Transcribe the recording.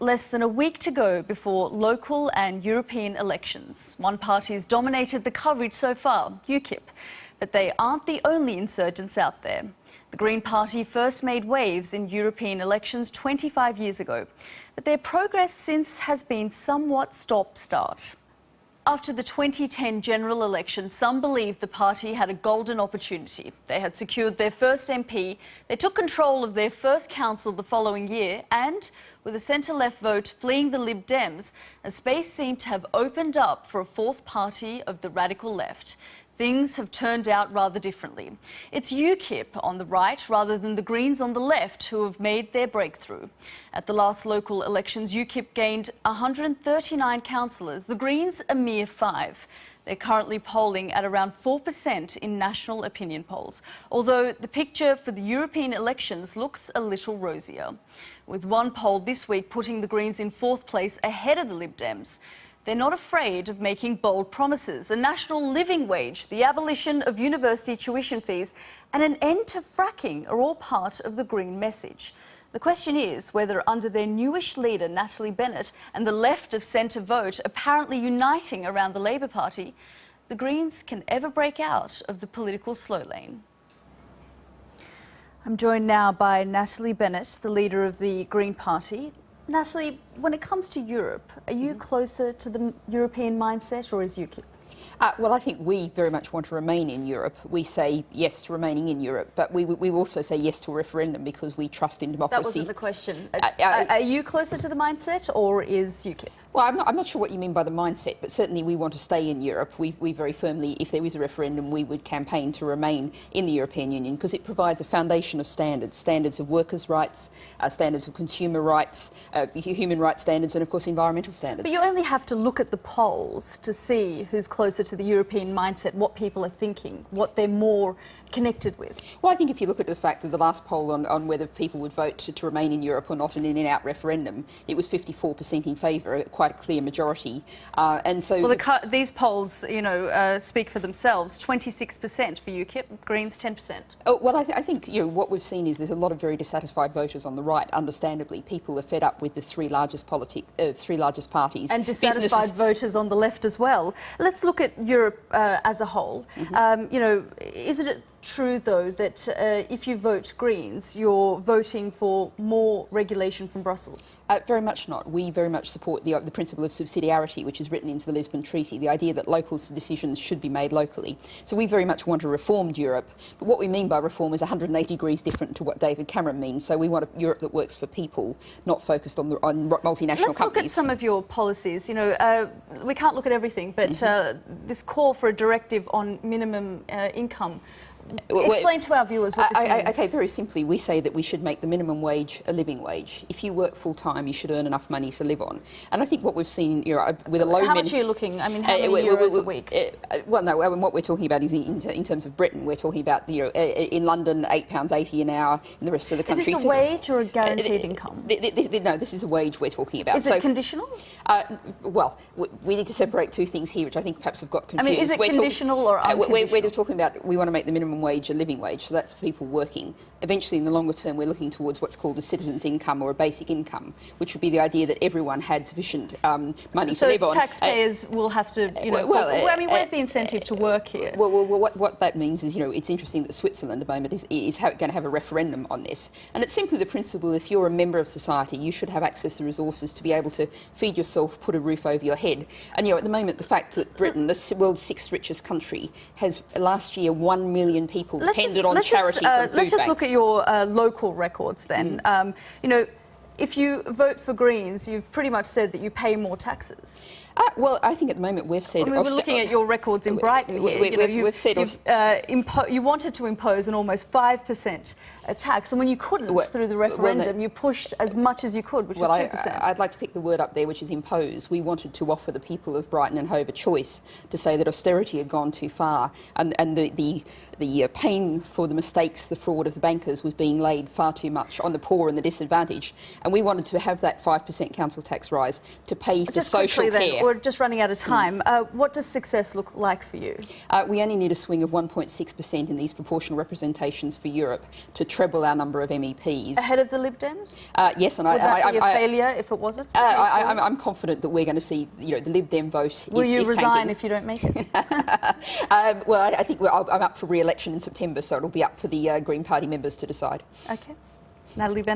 less than a week to go before local and European elections. One party's dominated the coverage so far, UKIP, but they aren't the only insurgents out there. The Green Party first made waves in European elections 25 years ago, but their progress since has been somewhat stop-start. After the 2010 general election, some believed the party had a golden opportunity. They had secured their first MP, they took control of their first council the following year, and with a centre-left vote fleeing the Lib Dems, a space seemed to have opened up for a fourth party of the radical left. Things have turned out rather differently. It's UKIP on the right rather than the Greens on the left who have made their breakthrough. At the last local elections, UKIP gained 139 councillors, the Greens a mere 5. They're currently polling at around 4% in national opinion polls, although the picture for the European elections looks a little rosier, with one poll this week putting the Greens in fourth place ahead of the Lib Dems. They're not afraid of making bold promises. A national living wage, the abolition of university tuition fees and an end to fracking are all part of the Green message. The question is whether under their newish leader, Natalie Bennett, and the left of centre vote apparently uniting around the Labour Party, the Greens can ever break out of the political slow lane. I'm joined now by Natalie Bennett, the leader of the Green Party. Natalie, when it comes to Europe, are you closer to the European mindset or is UKIP? Well, I think we very much want to remain in Europe. We say yes to remaining in Europe, but we also say yes to a referendum because we trust in democracy. That wasn't the question. Are you closer to the mindset or is UKIP? Well, I'm not sure what you mean by the mindset, but certainly we want to stay in Europe. We very firmly, if there is a referendum, we would campaign to remain in the European Union because it provides a foundation of standards of workers' rights, standards of consumer rights, human rights standards, and of course environmental standards. But you only have to look at the polls to see who's closer to the European mindset, what people are thinking, what they're more connected with. Well, I think if you look at the fact of the last poll on whether people would vote to remain in Europe or not in an in-out referendum, it was 54% in favour, quite a clear majority. And so, well, these polls, you know, speak for themselves. 26% for UKIP, Greens 10%. Oh, well, I think what we've seen is there's a lot of very dissatisfied voters on the right. Understandably, people are fed up with the three largest parties and dissatisfied voters on the left as well. Let's look at Europe as a whole. You know, is it true, though, that if you vote Greens, you're voting for more regulation from Brussels? Very much not. We very much support the principle of subsidiarity, which is written into the Lisbon Treaty, the idea that local decisions should be made locally. So we very much want a reformed Europe. But what we mean by reform is 180 degrees different to what David Cameron means. So we want a Europe that works for people, not focused on multinational companies. Let's look at some of your policies. You know, we can't look at everything, but this call for a directive on minimum income. Explain to our viewers what this means. Okay, very simply, we say that we should make the minimum wage a living wage. If you work full-time, you should earn enough money to live on. And I think what we've seen, you know, with a low... How much are you looking? I mean, how many euros a week? Well, no, what we're talking about is in terms of Britain, we're talking about, you know, in London, £8.80 an hour, in the rest of the country. Is this a wage or a guaranteed income? No, this is a wage we're talking about. Is it conditional? Well, we need to separate two things here, which I think perhaps have got confused. I mean, is it conditional or unconditional? We're talking about, we want to make the minimum wage a living wage, so that's people working. Eventually, in the longer term, we're looking towards what's called a citizen's income or a basic income, which would be the idea that everyone had sufficient money to live on. So taxpayers will have to, you know... I mean, where's the incentive to work here? Well, what that means is, you know, it's interesting that Switzerland at the moment is going to have a referendum on this. And it's simply the principle, if you're a member of society, you should have access to resources to be able to feed yourself, put a roof over your head. And, you know, at the moment, the fact that Britain, the world's sixth richest country, has last year 1 million people dependent on charity from food banks. Let's just look at your local records then. You know, if you vote for Greens, you've pretty much said that you pay more taxes. Well, I think at the moment we've said... I mean, we're looking at your records in Brighton here. We've said... you wanted to impose an almost 5% tax, and when you couldn't through the referendum, you pushed as much as you could, which was 10%. I'd like to pick the word up there, which is impose. We wanted to offer the people of Brighton and Hove a choice to say that austerity had gone too far, and the pain for the mistakes, the fraud of the bankers was being laid far too much on the poor and the disadvantaged. And we wanted to have that 5% council tax rise to pay for social care. we're just running out of time. What does success look like for you? We only need a swing of 1.6% in these proportional representations for Europe to treble our number of MEPs. Ahead of the Lib Dems? Yes, and Would that be a failure if it wasn't? I'm confident that we're going to see, the Lib Dem vote. Will you resign tanking. if you don't make it? Well, I think I'm up for re-election in September, so it'll be up for the Green Party members to decide. Okay. Natalie Bennett.